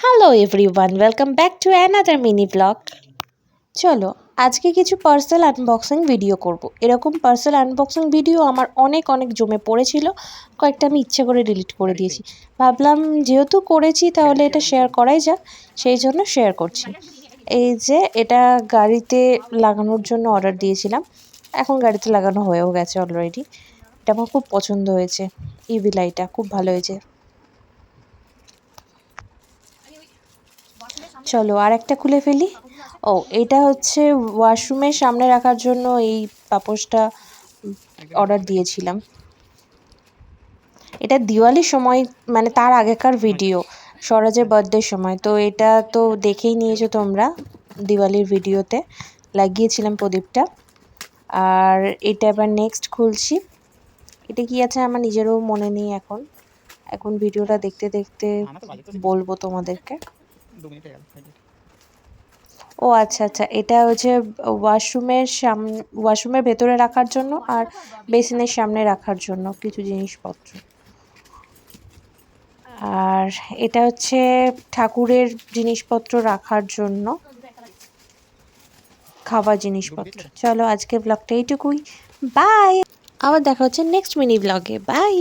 Hello everyone, welcome back to another mini blog. চলো আজকে কিছু পার্সেল আনবক্সিং ভিডিও করব। এরকম পার্সেল আনবক্সিং ভিডিও আমার অনেক জমে পড়েছিল, কয়েকটা আমি ইচ্ছে করে ডিলিট করে দিয়েছি। ভাবলাম যেহেতু করেছি তাহলে এটা শেয়ার করাই যাক, সেই জন্য শেয়ার করছি। এই যে এটা গাড়িতে লাগানোর জন্য অর্ডার দিয়েছিলাম, এখন গাড়িতে লাগানো হয়েও গেছে অলরেডি। এটা আমার খুব পছন্দ হয়েছে, ইভি লাইটটা খুব ভালো হয়েছে। চলো আর একটা খুলে ফেলি। ও, এটা হচ্ছে ওয়াশরুমের সামনে রাখার জন্য এই পাপোশটা অর্ডার দিয়েছিলাম। এটা দিওয়ালির সময়, মানে তার আগেকার ভিডিও, স্বরাজের বার্থডের সময়। তো এটা তো দেখেই নিয়েছো তোমরা, দিওয়ালির ভিডিওতে লাগিয়েছিলাম প্রদীপটা। আর এটা এবার নেক্সট খুলছি। এটা কি আছে আমার নিজেরও মনে নেই এখন ভিডিওটা দেখতে দেখতে বলবো তোমাদেরকে। ও আচ্ছা, এটা হচ্ছে ওয়াশরুমের ভেতরে রাখার জন্য আর বেসিনের সামনে রাখার জন্য কিছু জিনিসপত্র। আর এটা হচ্ছে ঠাকুরের জিনিসপত্র রাখার জন্য, খাবার জিনিসপত্র। চলো আজকের ব্লগটা এইটুকুই, বাই। আবার দেখা হচ্ছে নেক্সট মিনি ব্লগে, বাই।